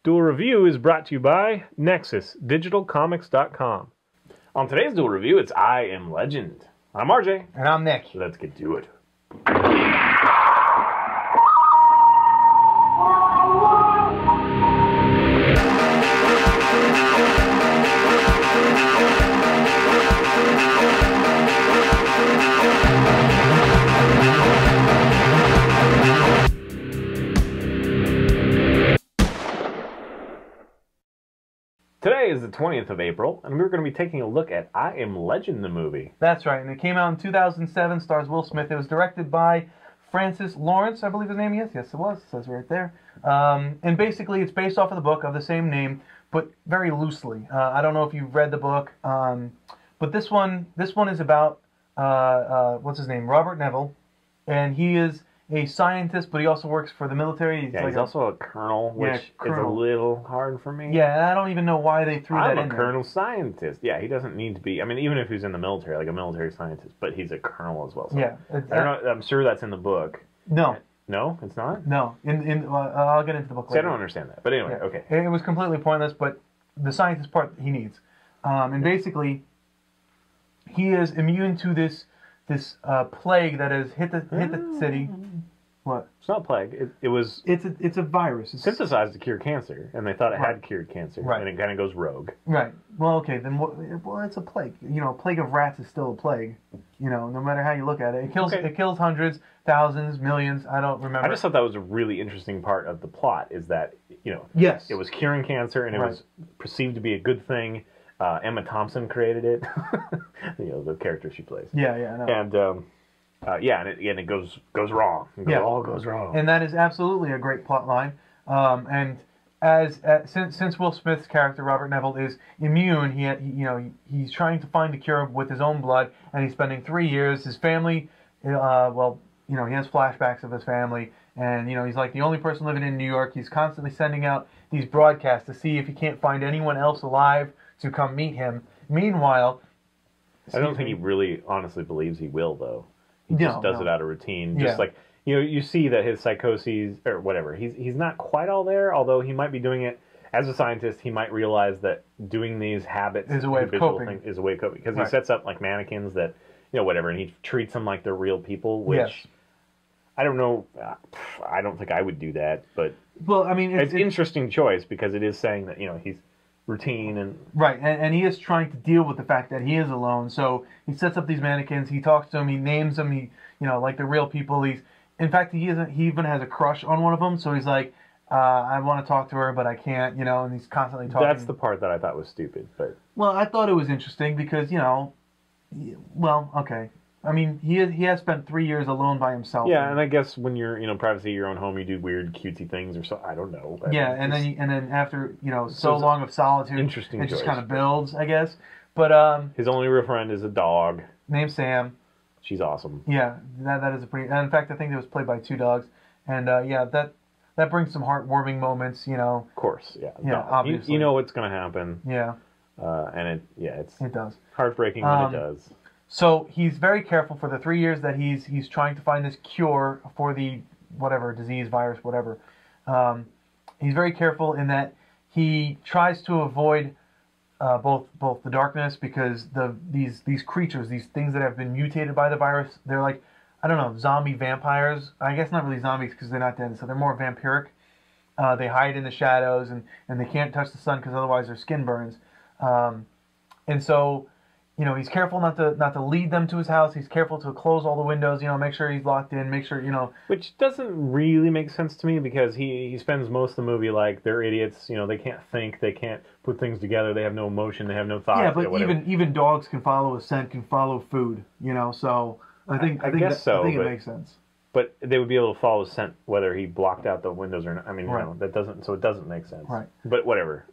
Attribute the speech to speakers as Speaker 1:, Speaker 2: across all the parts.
Speaker 1: Duel Review is brought to you by NexusDigitalComics.com. On today's Duel Review, it's I Am Legend. I'm RJ.
Speaker 2: And I'm Nick.
Speaker 1: Let's get to it. Today is the 20th of April, and we're going to be taking a look at I Am Legend, the movie.
Speaker 2: That's right, and it came out in 2007, stars Will Smith. It was directed by Francis Lawrence, I believe his name is. Yes, it was. It says right there. And basically, it's based off of the book of the same name, but very loosely. I don't know if you've read the book, but this one is about, what's his name? Robert Neville, and he is a scientist, but he also works for the military.
Speaker 1: He's also a colonel, which is a little hard for me.
Speaker 2: Yeah, and I don't even know why they threw that in there.
Speaker 1: I'm a colonel scientist. Yeah, he doesn't need to be. I mean, even if he's in the military, like a military scientist, but he's a colonel as well. So
Speaker 2: yeah,
Speaker 1: I don't know. I'm sure that's in the book.
Speaker 2: No.
Speaker 1: No, it's not?
Speaker 2: No. I'll get into the book later.
Speaker 1: See, I don't understand that. But anyway, okay.
Speaker 2: It was completely pointless, but the scientist part he needs. And basically, he is immune to this plague that has hit the city. What?
Speaker 1: It's not plague.
Speaker 2: It's a virus. It's
Speaker 1: synthesized to cure cancer, and they thought it had cured cancer,
Speaker 2: right.
Speaker 1: And it kind of goes rogue.
Speaker 2: Right. Well, okay, then well, it's a plague. You know, a plague of rats is still a plague. You know, no matter how you look at it, it kills hundreds, thousands, millions. I don't remember.
Speaker 1: I just thought that was a really interesting part of the plot. Is that
Speaker 2: yes,
Speaker 1: it was curing cancer, and it was perceived to be a good thing. Emma Thompson created it. The character she plays.
Speaker 2: Yeah, I know.
Speaker 1: And it goes wrong. It all goes wrong.
Speaker 2: And that is absolutely a great plot line. And since Will Smith's character Robert Neville is immune, he's trying to find a cure with his own blood, and he's spending 3 years. His family, he has flashbacks of his family, and he's like the only person living in New York. He's constantly sending out these broadcasts to see if he can't find anyone else alive to come meet him. Meanwhile,
Speaker 1: I don't think he really honestly believes he will, though. He just does it out of routine. Just like, you see that his psychoses, or whatever, he's not quite all there, although he might be doing it. As a scientist, he might realize that doing these habits
Speaker 2: is a way of coping.
Speaker 1: Is a way of coping. Because he sets up, like, mannequins that, whatever, and he treats them like they're real people, which, I don't know, I don't think I would do that, but...
Speaker 2: Well, I mean...
Speaker 1: It's an interesting choice, because it is saying that, he's... routine and
Speaker 2: and he is trying to deal with the fact that he is alone. So he sets up these mannequins. He talks to them. He names them. Like the real people. He even has a crush on one of them. So he's like, I want to talk to her, but I can't. And he's constantly talking.
Speaker 1: That's the part that I thought was stupid. But
Speaker 2: I thought it was interesting because okay. I mean, he has spent 3 years alone by himself.
Speaker 1: Yeah, and I guess when you're, privacy of your own home, you do weird, cutesy things or so. I don't know.
Speaker 2: And then after so long of solitude,
Speaker 1: interesting
Speaker 2: it just
Speaker 1: choice.
Speaker 2: kind of builds, I guess. But
Speaker 1: his only real friend is a dog
Speaker 2: named Sam.
Speaker 1: She's awesome.
Speaker 2: Yeah, that is a pretty. And in fact, I think it was played by 2 dogs, and that brings some heartwarming moments. Of
Speaker 1: course, yeah.
Speaker 2: Obviously,
Speaker 1: you know what's going to happen.
Speaker 2: Yeah.
Speaker 1: And it
Speaker 2: does
Speaker 1: heartbreaking when it does.
Speaker 2: So he's very careful for the 3 years that he's trying to find this cure for the whatever disease, virus, whatever. He's very careful in that he tries to avoid both the darkness, because these creatures, these things that have been mutated by the virus, they're like, I don't know, zombie vampires. I guess not really zombies because they're not dead, so they're more vampiric. They hide in the shadows and they can't touch the sun because otherwise their skin burns. And so, he's careful not to lead them to his house. He's careful to close all the windows, make sure he's locked in, make sure,
Speaker 1: Which doesn't really make sense to me, because he spends most of the movie like, they're idiots, they can't think, they can't put things together, they have no emotion, they have no thought.
Speaker 2: Yeah, but even dogs can follow a scent, can follow food, so I think it makes sense.
Speaker 1: But they would be able to follow scent whether he blocked out the windows or not. I mean, that doesn't make sense.
Speaker 2: Right.
Speaker 1: But whatever.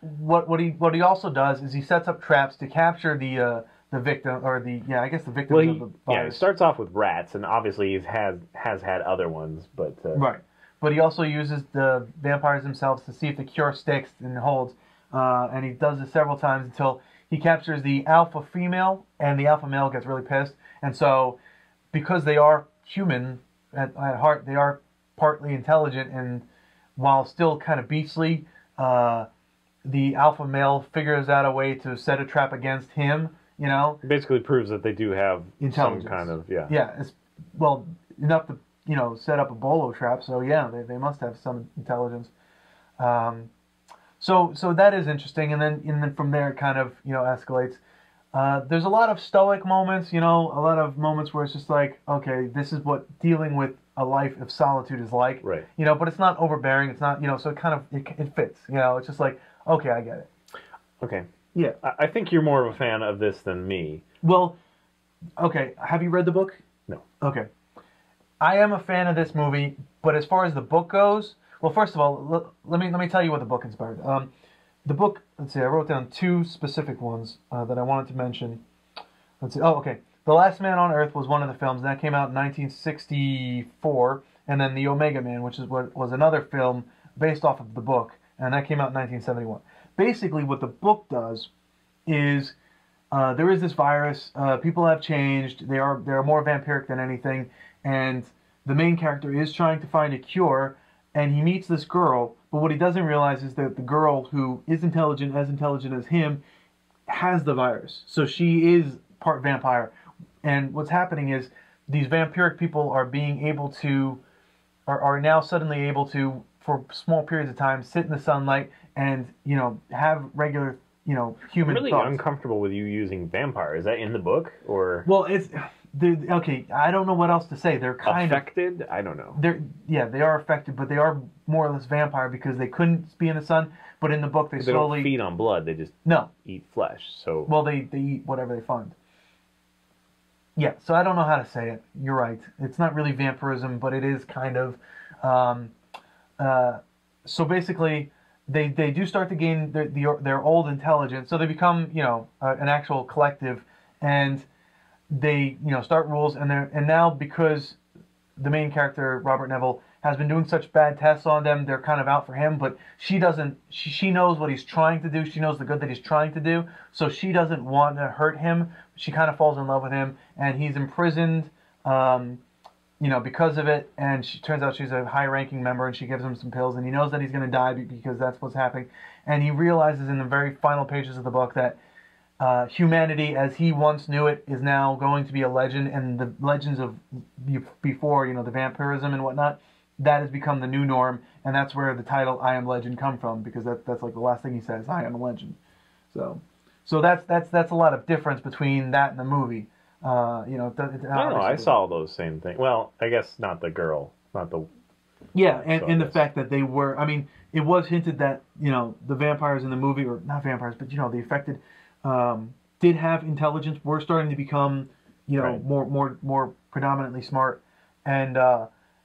Speaker 2: What he also does is he sets up traps to capture the victim, or the victim of the virus.
Speaker 1: Yeah, he starts off with rats, and obviously he has had other ones, but
Speaker 2: right. But he also uses the vampires themselves to see if the cure sticks and holds, and he does this several times until he captures the alpha female, and the alpha male gets really pissed, and so because they are human at heart, they are partly intelligent, and while still kind of beastly, the alpha male figures out a way to set a trap against him. You know,
Speaker 1: it basically proves that they do have some kind of
Speaker 2: it's enough to set up a bolo trap. So yeah, they must have some intelligence. So that is interesting, and then from there it kind of escalates. There's a lot of stoic moments, a lot of moments where it's just like, okay, this is what dealing with a life of solitude is like,
Speaker 1: right?
Speaker 2: But it's not overbearing. It's not, so it kind of it fits, It's just like, okay, I get it.
Speaker 1: Okay.
Speaker 2: Yeah.
Speaker 1: I think you're more of a fan of this than me.
Speaker 2: Well, okay. Have you read the book?
Speaker 1: No.
Speaker 2: Okay. I am a fan of this movie, but as far as the book goes, well, first of all, let me tell you what the book inspired. The book, let's see, I wrote down two specific ones that I wanted to mention. Let's see. Oh, okay. The Last Man on Earth was one of the films, and that came out in 1964. And then The Omega Man, which was another film based off of the book, and that came out in 1971. Basically, what the book does is there is this virus. People have changed. They are more vampiric than anything, and the main character is trying to find a cure. And he meets this girl, but what he doesn't realize is that the girl, who is as intelligent as him, has the virus. So she is part vampire. And what's happening is these vampiric people are now suddenly able to, for small periods of time, sit in the sunlight and, have regular, human
Speaker 1: I'm really
Speaker 2: thoughts.
Speaker 1: uncomfortable with you using vampire. Is that in the book, or?
Speaker 2: Well, okay, I don't know what else to say. They're kind
Speaker 1: affected? I don't know.
Speaker 2: They are affected, but they are more or less vampire because they couldn't be in the sun. But in the book, they slowly
Speaker 1: don't feed on blood. They just eat flesh. So
Speaker 2: they eat whatever they find. Yeah, so I don't know how to say it. You're right. It's not really vampirism, but it is kind of. So basically, they do start to gain their old intelligence. So they become an actual collective, and they start rules, and now because the main character Robert Neville has been doing such bad tests on them, they're kind of out for him. But she doesn't. She knows what he's trying to do. She knows the good that he's trying to do. So she doesn't want to hurt him. She kind of falls in love with him, and he's imprisoned, because of it. And she turns out she's a high-ranking member, and she gives him some pills, and he knows that he's going to die because that's what's happening. And he realizes in the very final pages of the book that humanity, as he once knew it, is now going to be a legend, and the legends of before, the vampirism and whatnot, that has become the new norm, and that's where the title "I Am Legend" come from, because that's like the last thing he says, "I am a legend." So that's a lot of difference between that and the movie. I don't
Speaker 1: know. I saw those same things. Well, I guess not the girl, not the.
Speaker 2: Yeah, and the fact that they were. I mean, it was hinted that the vampires in the movie, or not vampires, but the affected, did have intelligence. Were starting to become
Speaker 1: right.
Speaker 2: more predominantly smart, and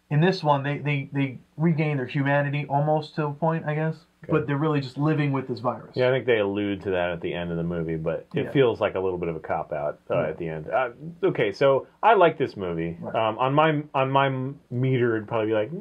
Speaker 2: in this one they regain their humanity almost to a point, I guess. Okay. But they're really just living with this virus.
Speaker 1: Yeah, I think they allude to that at the end of the movie, but it feels like a little bit of a cop-out at the end. Okay, so I like this movie. Right. On my meter, it'd probably be like,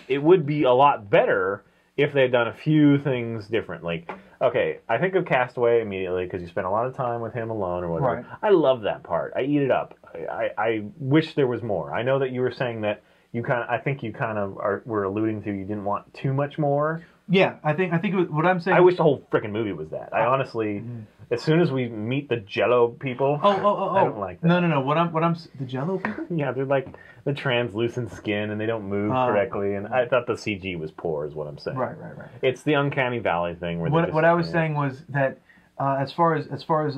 Speaker 1: it would be a lot better if they had done a few things different. Like, okay, I think of Castaway immediately because you spend a lot of time with him alone or whatever. Right. I love that part. I eat it up. I wish there was more. I know that you were saying that I think you kind of were alluding to you didn't want too much more.
Speaker 2: Yeah, I think what I'm saying.
Speaker 1: I wish the whole freaking movie was that. I honestly, as soon as we meet the Jello people, I don't like that.
Speaker 2: No. What I'm the Jello people?
Speaker 1: Yeah, they're like the translucent skin and they don't move correctly. And I thought the CG was poor, is what I'm saying.
Speaker 2: Right.
Speaker 1: It's the uncanny valley thing. Where
Speaker 2: what I was saying was that as far as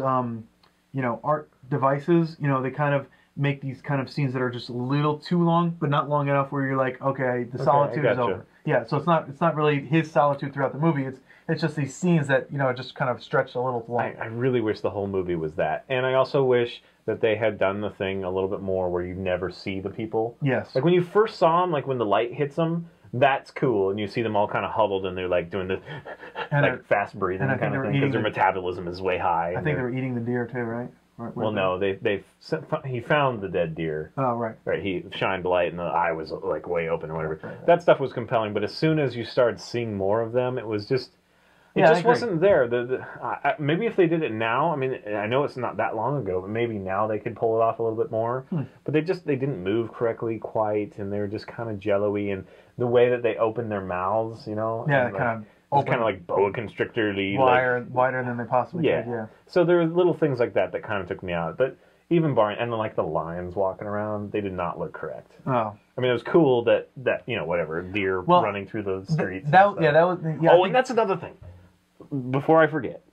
Speaker 2: art devices, they kind of make these kind of scenes that are just a little too long, but not long enough where you're like, okay, the solitude is over. Yeah, so it's not really his solitude throughout the movie. It's just these scenes that just kind of stretch a little long.
Speaker 1: I really wish the whole movie was that, and I also wish that they had done the thing a little bit more where you never see the people.
Speaker 2: Yes.
Speaker 1: Like when you first saw them, like when the light hits them, that's cool, and you see them all kind of huddled and they're like doing this fast breathing kind of thing because their metabolism is way high.
Speaker 2: I think they were eating the deer too, right?
Speaker 1: Well, no, he found the dead deer.
Speaker 2: Oh, right.
Speaker 1: Right, he shined light and the eye was like way open or whatever.
Speaker 2: Right.
Speaker 1: That stuff was compelling, but as soon as you started seeing more of them, it was just, It just wasn't there. Maybe if they did it now, I mean, I know it's not that long ago, but maybe now they could pull it off a little bit more. But they didn't move correctly quite, and they were just kind of jello-y, and the way that they opened their mouths, you know?
Speaker 2: Yeah,
Speaker 1: like,
Speaker 2: kind of...
Speaker 1: It's kind of like boa constrictor-y.
Speaker 2: Wider than they possibly could, yeah.
Speaker 1: So there were little things like that kind of took me out. But even barring, and then like the lions walking around, they did not look correct.
Speaker 2: Oh.
Speaker 1: I mean, it was cool that you know, whatever, deer running through the streets. And that's another thing. Before I forget,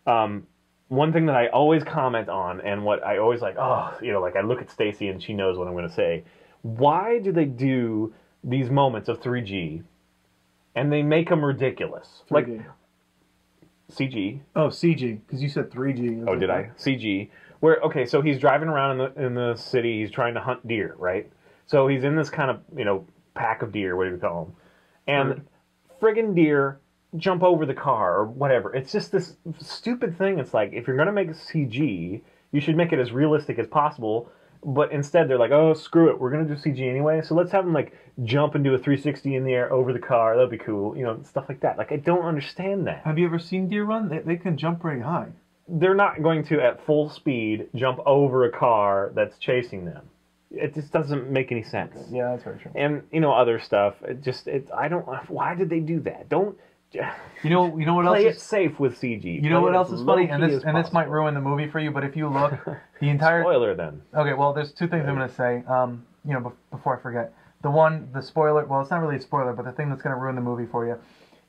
Speaker 1: one thing that I always comment on, and what I always like, you know, like I look at Stacy and she knows what I'm going to say. Why do they do these moments of 3G? And they make them ridiculous.
Speaker 2: 3D.
Speaker 1: Like CG.
Speaker 2: Oh, CG, because you said 3G.
Speaker 1: Oh, did I? CG. Where, okay, so he's driving around in the city. He's trying to hunt deer, right? So he's in this kind of, you know, pack of deer, what do you call them? And friggin' deer jump over the car or whatever. It's just this stupid thing. It's like, if you're going to make a CG, you should make it as realistic as possible. But instead, they're like, oh, screw it. We're going to do CG anyway. So let's have them, like, jump and do a 360 in the air over the car. That'd be cool. You know, stuff like that. Like, I don't understand that.
Speaker 2: Have you ever seen deer run? They can jump pretty high.
Speaker 1: They're not going to, at full speed, jump over a car that's chasing them. It just doesn't make any sense.
Speaker 2: Yeah, that's very true.
Speaker 1: And, you know, other stuff. I don't, why did they do that? Don't...
Speaker 2: You know what else?
Speaker 1: Play it safe with CG.
Speaker 2: You know what else is funny, and this might ruin the movie for you. But if you look, the entire
Speaker 1: spoiler then.
Speaker 2: Okay, well, there's two things I'm going to say. You know, before I forget, the spoiler. Well, it's not really a spoiler, but the thing that's going to ruin the movie for you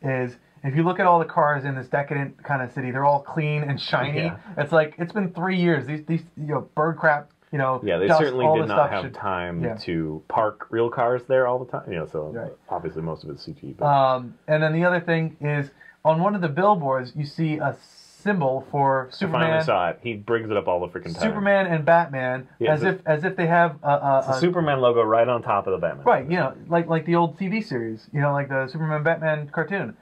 Speaker 2: is if you look at all the cars in this decadent kind of city, they're all clean and shiny. Yeah. It's like it's been 3 years. These you know, bird crap. You know,
Speaker 1: yeah, they
Speaker 2: dust,
Speaker 1: certainly did not have time to park real cars there all the time. You know, so obviously most of it's CG. But.
Speaker 2: And then the other thing is, on one of the billboards, you see a symbol for Superman.
Speaker 1: I finally saw it. He brings it up all the freaking time.
Speaker 2: Superman and Batman, as if they have
Speaker 1: a Superman logo right on top of the Batman.
Speaker 2: Right, you know, like the old TV series, you know, like the Superman Batman cartoon.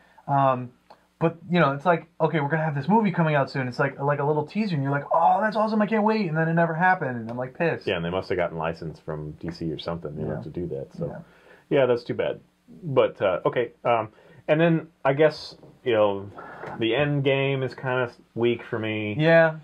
Speaker 2: But you know, it's like, okay, we're gonna have this movie coming out soon. It's like a little teaser, and you're like, oh, that's awesome, I can't wait. And then it never happened, and I'm like pissed.
Speaker 1: Yeah, and they must have gotten license from DC or something, you know, to do that. So, yeah, that's too bad. But okay, and then I guess, you know, the end game is kind of weak for me.
Speaker 2: Yeah,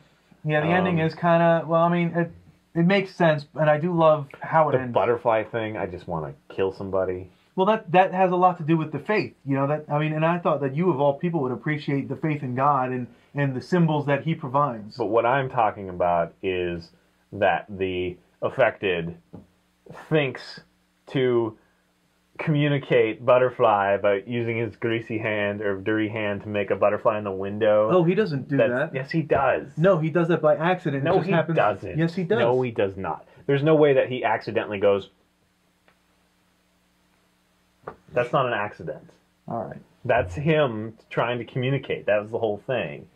Speaker 2: the ending is kind of, well, I mean, it makes sense, and I do love how it ends.
Speaker 1: The butterfly thing, I just want to kill somebody.
Speaker 2: Well, that has a lot to do with the faith, you know. That I mean, and I thought that you of all people would appreciate the faith in God and the symbols that He provides.
Speaker 1: But what I'm talking about is that the affected thinks to communicate butterfly by using his greasy hand or dirty hand to make a butterfly in the window.
Speaker 2: Oh, he doesn't do that.
Speaker 1: Yes, he does.
Speaker 2: No, he does that by accident.
Speaker 1: No, he doesn't.
Speaker 2: Yes, he does.
Speaker 1: No, he does not. There's no way that he accidentally goes... That's not an accident.
Speaker 2: All right.
Speaker 1: That's him trying to communicate. That was the whole thing.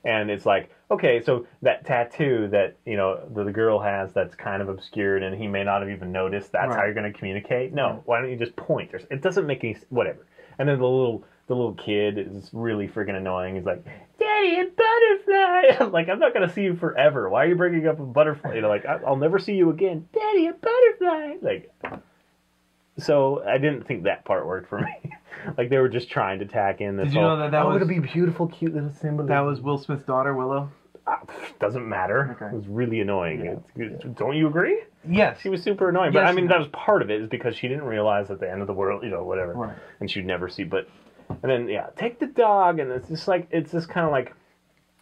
Speaker 1: And it's like, okay, so that tattoo that, you know, the girl has that's kind of obscured and he may not have even noticed, that's how you're going to communicate? No, why don't you just point? It doesn't make any... Whatever. And then the little kid is really freaking annoying. He's like, Daddy, a butterfly! I'm like, I'm not going to see you forever. Why are you bringing up a butterfly? You know, like, I'll never see you again. Daddy, a butterfly! Like... So I didn't think that part worked for me. Like they were just trying to tack in this.
Speaker 2: Did you know that was
Speaker 1: going to be beautiful, cute little symbol?
Speaker 2: That was Will Smith's daughter, Willow.
Speaker 1: Doesn't matter. Okay. It was really annoying. Yeah. Don't you agree?
Speaker 2: Yes.
Speaker 1: She was super annoying. But I mean, that was part of it, is because she didn't realize at the end of the world, you know, whatever, and she'd never see. But and then take the dog, and it's just kind of like.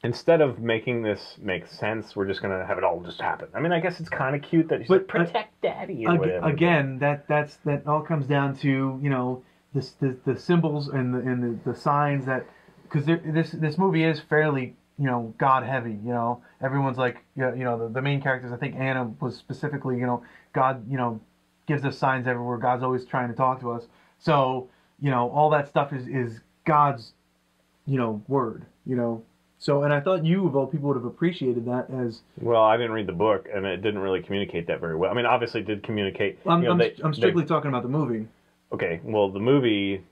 Speaker 1: Instead of making this make sense, we're just going to have it all just happen. I mean, I guess it's kind of cute that she's like, protect Daddy or whatever.
Speaker 2: Again, that all comes down to, you know, the symbols and the signs that, because this movie is fairly, you know, God heavy. You know, everyone's like, you know, the main characters. I think Anna was specifically, you know, God, you know, gives us signs everywhere. God's always trying to talk to us. So, you know, all that stuff is God's, you know, word. You know. So, and I thought you, of all people, would have appreciated that as... Well,
Speaker 1: I didn't read the book, and it didn't really communicate that very well. I mean, obviously it did communicate...
Speaker 2: I'm strictly talking about the movie.
Speaker 1: Okay, well, the movie...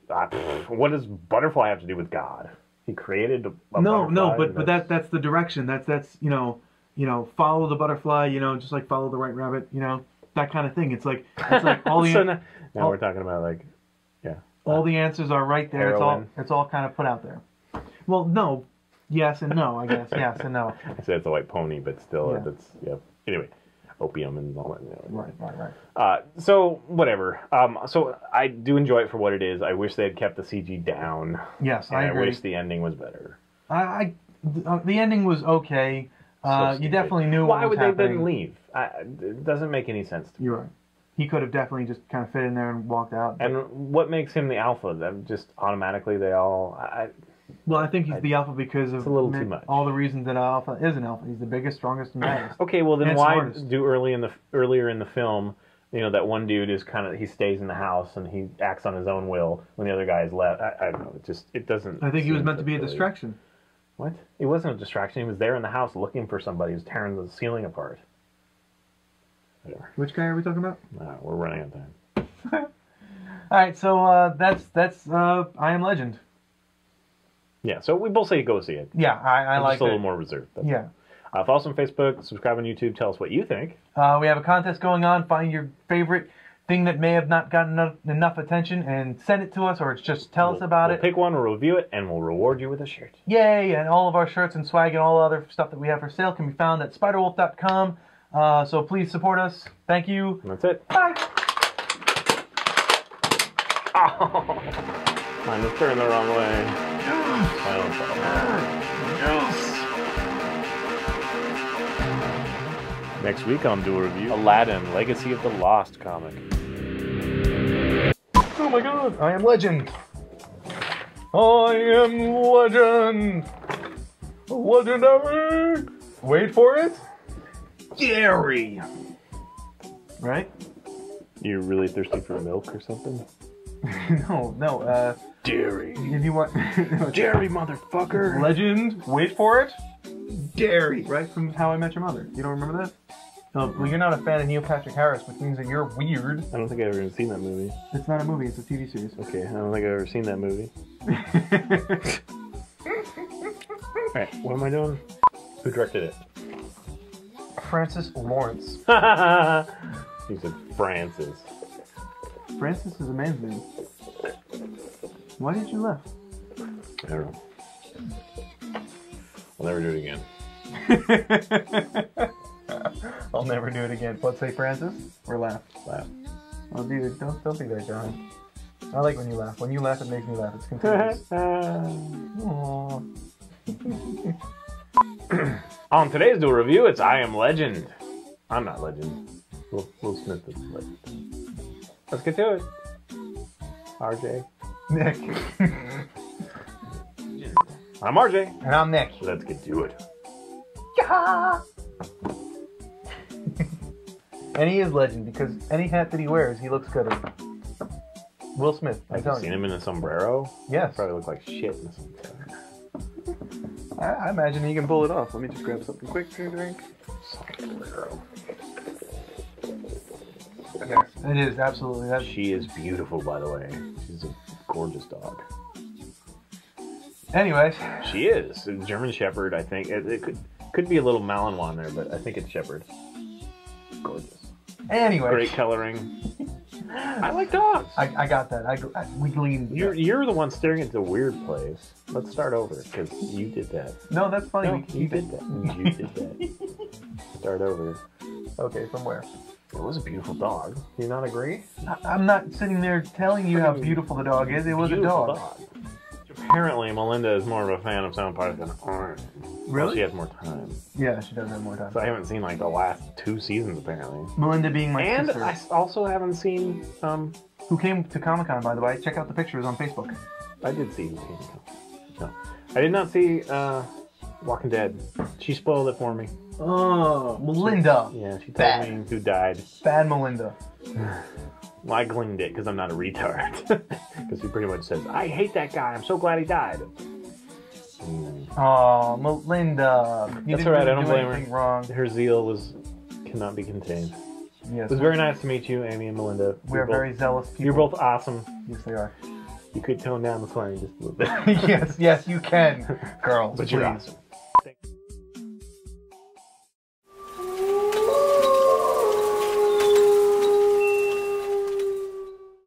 Speaker 1: what does butterfly have to do with God? He created a butterfly?
Speaker 2: No, but that's the direction. That's you know, follow the butterfly, you know, just like follow the white rabbit, you know, that kind of thing. It's like all the...
Speaker 1: So now we're talking about, like,
Speaker 2: all the answers are right there. Heroin. It's all kind of put out there. Well, no. Yes and no, I guess. Yes and no.
Speaker 1: I said it's a white pony, but still,
Speaker 2: Yeah.
Speaker 1: that's, yeah. Anyway, opium and all that.
Speaker 2: Right.
Speaker 1: So, whatever. So, I do enjoy it for what it is. I wish they had kept the CG down.
Speaker 2: Yes,
Speaker 1: and
Speaker 2: I agree.
Speaker 1: I wish the ending was better.
Speaker 2: The ending was okay. You definitely knew
Speaker 1: why
Speaker 2: what was
Speaker 1: would they
Speaker 2: happening.
Speaker 1: then leave? It doesn't make any sense to me.
Speaker 2: You're right. He could have definitely just kind of fit in there and walked out.
Speaker 1: And what makes him the alpha? That just automatically they all...
Speaker 2: Well, I think he's the alpha because of
Speaker 1: a little too much.
Speaker 2: all the reasons that alpha is an alpha. He's the biggest, strongest, and baddest.
Speaker 1: Okay, well then
Speaker 2: and
Speaker 1: why
Speaker 2: smartest.
Speaker 1: do earlier in the film, you know, that one dude is kind of, he stays in the house and he acts on his own will when the other guy is left. I don't know. It doesn't.
Speaker 2: I think he was
Speaker 1: seem
Speaker 2: meant to be a
Speaker 1: really...
Speaker 2: distraction.
Speaker 1: What? It wasn't a distraction. He was there in the house looking for somebody who's tearing the ceiling apart. Whatever.
Speaker 2: Which guy are we talking about?
Speaker 1: We're running out of time.
Speaker 2: All right, so that's I Am Legend.
Speaker 1: Yeah, so we both say go see it.
Speaker 2: Yeah, I like it.
Speaker 1: Just a little more reserved.
Speaker 2: Yeah.
Speaker 1: Follow us on Facebook, subscribe on YouTube, tell us what you think.
Speaker 2: We have a contest going on. Find your favorite thing that may have not gotten enough attention and send it to us, or just tell us about it.
Speaker 1: We'll pick one, we'll review it, and we'll reward you with a shirt.
Speaker 2: Yay! And all of our shirts and swag and all other stuff that we have for sale can be found at spiderwolf.com. So please support us. Thank you.
Speaker 1: And that's it.
Speaker 2: Bye!
Speaker 1: Oh, I just turned the wrong way. Next week on Duel Review, Aladdin, Legacy of the Lost comic.
Speaker 2: Oh my god, I am Legend. I am Legend. Legendary. Wait for it. Gary. Right?
Speaker 1: You're really thirsty for milk or something?
Speaker 2: No.
Speaker 1: Dairy.
Speaker 2: If you want...
Speaker 1: Jerry, motherfucker.
Speaker 2: Legend. Wait for it. Dairy. Right from How I Met Your Mother. You don't remember that? Oh, well, you're not a fan of Neil Patrick Harris, which means that you're weird.
Speaker 1: I don't think I've ever seen that movie.
Speaker 2: It's not a movie, it's a TV series.
Speaker 1: Okay, I don't think I've ever seen that movie. Alright, what am I doing? Who directed it?
Speaker 2: Francis Lawrence.
Speaker 1: He said Francis.
Speaker 2: Francis is a man's name. Why did you laugh?
Speaker 1: I don't know. I'll never do it again.
Speaker 2: I'll never do it again. What, say Francis? Or laugh?
Speaker 1: Laugh.
Speaker 2: Oh, dude, don't be that guy. I like when you laugh. When you laugh, it makes me laugh. It's contagious. Aww.
Speaker 1: On today's Duel Review, it's I Am Legend. I'm not Legend. Will Smith is Legend. Let's get to it. RJ.
Speaker 2: Nick.
Speaker 1: I'm RJ.
Speaker 2: And I'm Nick.
Speaker 1: Let's get to it.
Speaker 2: Yeah. And he is Legend because any hat that he wears, he looks good in. Will Smith.
Speaker 1: Have you seen him in a sombrero?
Speaker 2: Yes.
Speaker 1: Probably look like shit in a sombrero.
Speaker 2: I imagine he can pull it off. Let me just grab something quick to drink.
Speaker 1: Sombrero.
Speaker 2: Yes, it is, absolutely.
Speaker 1: She is beautiful, by the way. She's a gorgeous dog.
Speaker 2: Anyways.
Speaker 1: She is. A German Shepherd, I think. It could be a little Malinois there, but I think it's Shepherd. Gorgeous.
Speaker 2: Anyway.
Speaker 1: Great coloring. I like dogs.
Speaker 2: I got that. We gleaned.
Speaker 1: You're the one staring at the weird place. Let's start over, because you did that.
Speaker 2: No, that's funny.
Speaker 1: No, you did that. You did that. Start over.
Speaker 2: Okay, from where?
Speaker 1: It was a beautiful dog. Do you not agree?
Speaker 2: I'm not sitting there telling you how beautiful the dog is. It was a dog.
Speaker 1: Apparently, Melinda is more of a fan of South Park than Orange.
Speaker 2: Really?
Speaker 1: Well, she has more time.
Speaker 2: Yeah, she does have more time.
Speaker 1: So I haven't seen like the last 2 seasons apparently.
Speaker 2: Melinda being my sister.
Speaker 1: And I also haven't seen
Speaker 2: who came to Comic-Con, by the way. Check out the pictures on Facebook.
Speaker 1: I did see who came to Comic-Con. No. I did not see Walking Dead. She spoiled it for me.
Speaker 2: Oh, Melinda.
Speaker 1: Yeah, she told me who died.
Speaker 2: Bad Melinda.
Speaker 1: Well, I gleaned it because I'm not a retard. Because he pretty much says, I hate that guy. I'm so glad he died.
Speaker 2: Oh, Melinda.
Speaker 1: That's alright, I don't blame her.
Speaker 2: Wrong.
Speaker 1: Her zeal cannot be contained.
Speaker 2: Yes.
Speaker 1: It was very nice to meet you, Amy and Melinda.
Speaker 2: We're very zealous people.
Speaker 1: You're both awesome.
Speaker 2: Yes, they are.
Speaker 1: You could tone down the swearing just a little bit.
Speaker 2: Yes, you can, girls.
Speaker 1: But you're awesome.